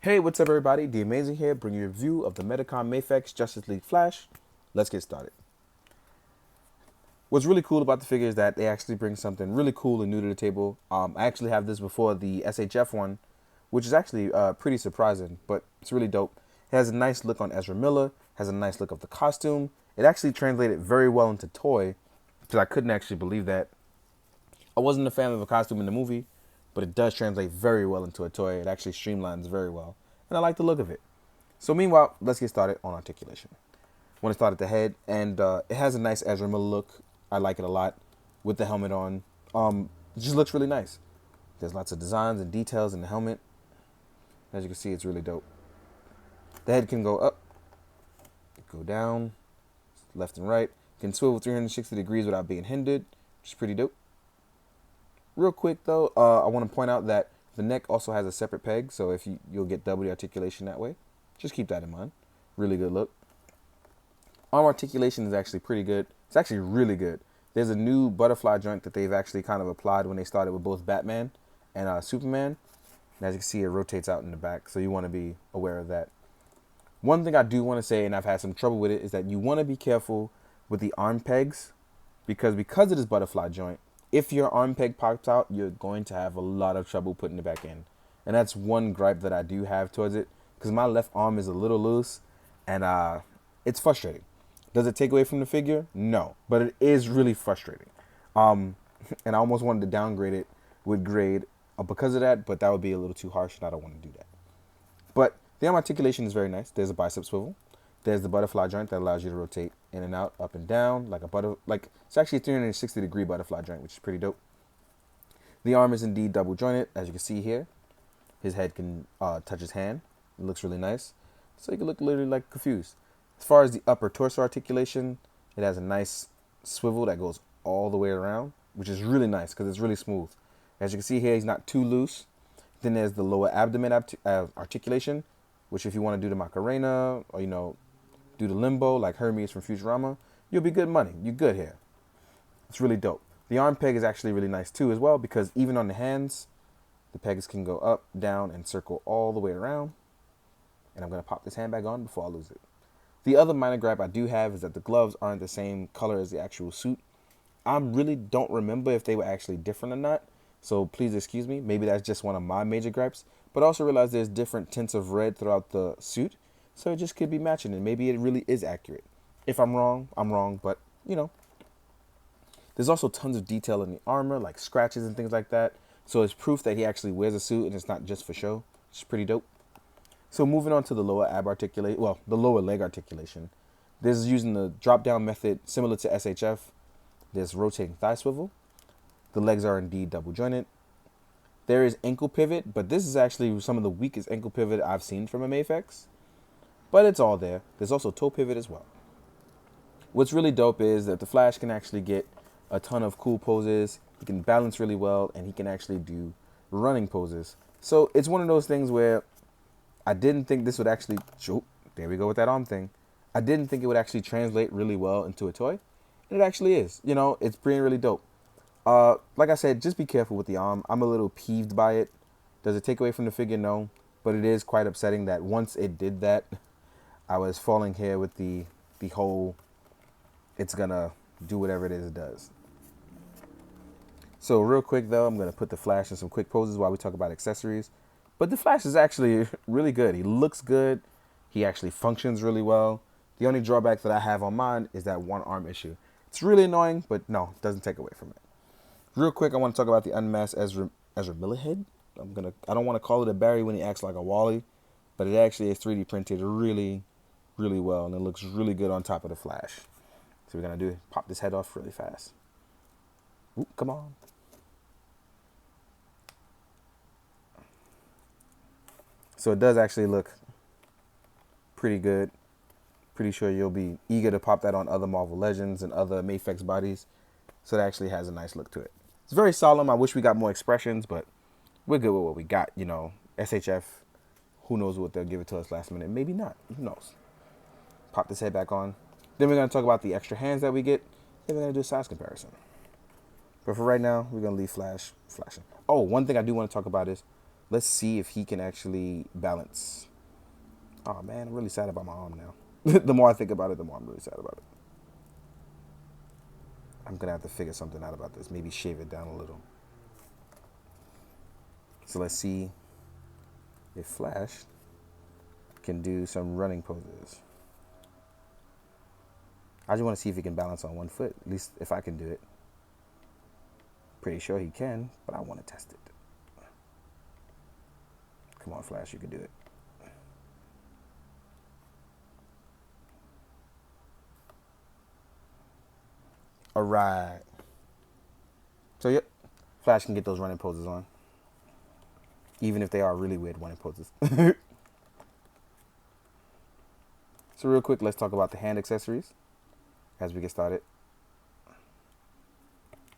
Hey, what's up, everybody? The Amazing here, bringing you a review of the Medicom Mafex Justice League Flash. Let's get started. What's really cool about the figure is that they actually bring something really cool and new to the table. I actually have this before the SHF one, which is actually pretty surprising, but it's really dope. It has a nice look on Ezra Miller, has a nice look of the costume. It actually translated very well into toy, because I couldn't actually believe that. I wasn't a fan of the costume in the movie, but it does translate very well into a toy. It actually streamlines very well, and I like the look of it. So meanwhile, let's get started on articulation. I want to start at the head, and it has a nice Ezra Miller look. I like it a lot with the helmet on. It just looks really nice. There's lots of designs and details in the helmet. As you can see, it's really dope. The head can go up, go down, left and right. It can swivel 360 degrees without being hindered, which is pretty dope. Real quick though, I want to point out that the neck also has a separate peg, so if you'll get double the articulation that way. Just keep that in mind. Really good look. Arm articulation is actually pretty good. It's actually really good. There's a new butterfly joint that they've actually kind of applied when they started with both Batman and Superman. And as you can see, it rotates out in the back, so you want to be aware of that. One thing I do want to say, and I've had some trouble with it, is that you want to be careful with the arm pegs because of this butterfly joint, if your arm peg pops out, you're going to have a lot of trouble putting it back in. And that's one gripe that I do have towards it, because my left arm is a little loose, and it's frustrating. Does it take away from the figure? No, but it is really frustrating. And I almost wanted to downgrade it with grade because of that, but that would be a little too harsh, and I don't want to do that. But the arm articulation is very nice. There's a bicep swivel. There's the butterfly joint that allows you to rotate in and out, up and down, like it's actually a 360-degree butterfly joint, which is pretty dope. The arm is indeed double jointed, as you can see here. His head can touch his hand. It looks really nice. So you can look literally like confused. As far as the upper torso articulation, it has a nice swivel that goes all the way around, which is really nice because it's really smooth. As you can see here, he's not too loose. Then there's the lower abdomen articulation, which if you want to do the Macarena or, do the limbo like Hermes from Futurama, you'll be good money. You're good here. It's really dope. The arm peg is actually really nice too as well, because even on the hands, the pegs can go up, down, and circle all the way around. And I'm going to pop this hand back on before I lose it. The other minor gripe I do have is that the gloves aren't the same color as the actual suit. I really don't remember if they were actually different or not, so please excuse me. Maybe that's just one of my major gripes. But also realize there's different tints of red throughout the suit, so it just could be matching, and maybe it really is accurate. If I'm wrong, I'm wrong, but, There's also tons of detail in the armor, like scratches and things like that, so it's proof that he actually wears a suit and it's not just for show. It's pretty dope. So moving on to the lower the lower leg articulation. This is using the drop-down method similar to SHF. There's rotating thigh swivel. The legs are indeed double jointed. There is ankle pivot, but this is actually some of the weakest ankle pivot I've seen from a Mafex. But it's all there. There's also toe pivot as well. What's really dope is that the Flash can actually get a ton of cool poses. He can balance really well, and he can actually do running poses. So it's one of those things where I didn't think this would actually... There we go with that arm thing. I didn't think it would actually translate really well into a toy. And it actually is. It's pretty really dope. Like I said, just be careful with the arm. I'm a little peeved by it. Does it take away from the figure? No. But it is quite upsetting that once it did that, I was falling here with the whole, it's gonna do whatever it is it does. So real quick though, I'm gonna put the Flash in some quick poses while we talk about accessories. But the Flash is actually really good. He looks good. He actually functions really well. The only drawback that I have on mine is that one arm issue. It's really annoying, but no, it doesn't take away from it. Real quick, I want to talk about the unmasked Ezra Miller head. I don't want to call it a Barry when he acts like a Wally, but it actually is 3D printed really, really well, and it looks really good on top of the Flash. So we're gonna pop this head off really fast. Oop, come on. So it does actually look pretty good. Pretty sure you'll be eager to pop that on other Marvel Legends and other Mafex bodies. So it actually has a nice look to it. It's very solemn. I wish we got more expressions, but we're good with what we got. SHF, who knows what they'll give it to us last minute. Maybe not. Who knows? Pop this head back on. Then we're going to talk about the extra hands that we get. Then we're going to do a size comparison. But for right now, we're going to leave Flash flashing. Oh, one thing I do want to talk about is Let's see if he can actually balance. Oh man, I'm really sad about my arm now. The more I think about it, the more I'm really sad about it. I'm gonna have to figure something out about this. Maybe shave it down a little. So let's see if Flash can do some running poses. I just want to see if he can balance on one foot. At least if I can do it. Pretty sure he can, but I want to test it. Come on, Flash, you can do it. All right. So, yep, Flash can get those running poses on. Even if they are really weird running poses. So real quick, let's talk about the hand accessories as we get started.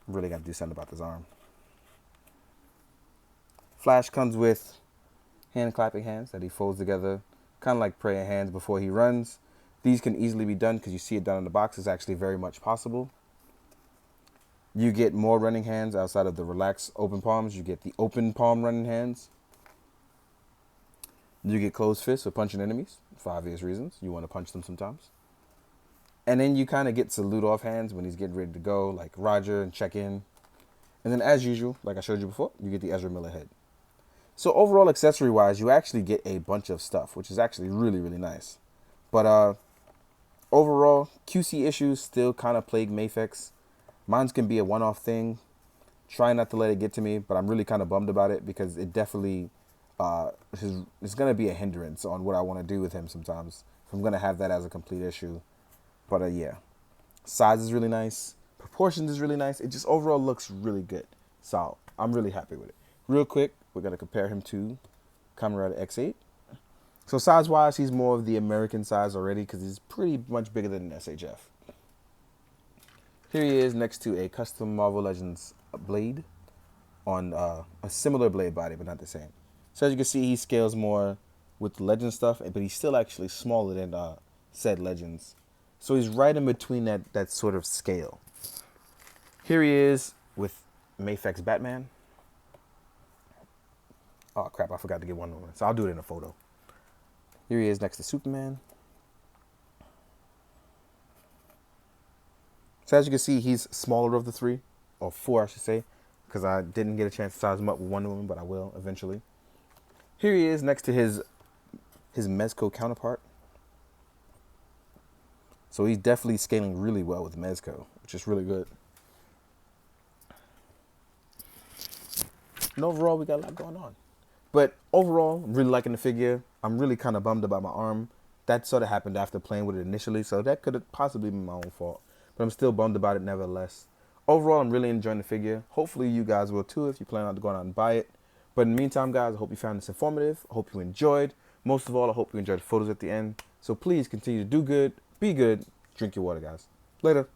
Really got to do something about this arm. Flash comes with hand clapping hands that he folds together, kind of like prayer hands before he runs. These can easily be done because you see it done in the box. It's actually very much possible. You get more running hands outside of the relaxed open palms. You get the open palm running hands. You get closed fists for punching enemies for obvious reasons. You want to punch them sometimes. And then you kind of get salute off hands when he's getting ready to go, like Roger and check in. And then as usual, like I showed you before, you get the Ezra Miller head. So overall, accessory-wise, you actually get a bunch of stuff, which is actually really, really nice. But overall, QC issues still kind of plague Mafex. Mine's can be a one-off thing. Try not to let it get to me, but I'm really kind of bummed about it because it definitely it's going to be a hindrance on what I want to do with him sometimes. If I'm going to have that as a complete issue. But yeah, size is really nice. Proportions is really nice. It just overall looks really good. So I'm really happy with it. Real quick, we're going to compare him to Kamen Rider X8. So size-wise, he's more of the American size already because he's pretty much bigger than an SHF. Here he is next to a custom Marvel Legends blade on a similar blade body, but not the same. So as you can see, he scales more with the Legend stuff, but he's still actually smaller than said Legends. So he's right in between that sort of scale. Here he is with Mafex Batman. Oh crap, I forgot to get one more. So I'll do it in a photo. Here he is next to Superman. So as you can see, he's smaller of the three, or four I should say, because I didn't get a chance to size him up with Wonder Woman, but I will eventually. Here he is next to his Mezco counterpart. So he's definitely scaling really well with Mezco, which is really good. And overall, we got a lot going on. But overall, I'm really liking the figure. I'm really kind of bummed about my arm. That sort of happened after playing with it initially, so that could have possibly been my own fault. But I'm still bummed about it nevertheless. Overall, I'm really enjoying the figure. Hopefully you guys will too if you plan on going out and buy it. But in the meantime, guys, I hope you found this informative. I hope you enjoyed. Most of all, I hope you enjoyed the photos at the end. So please continue to do good, be good, drink your water, guys. Later.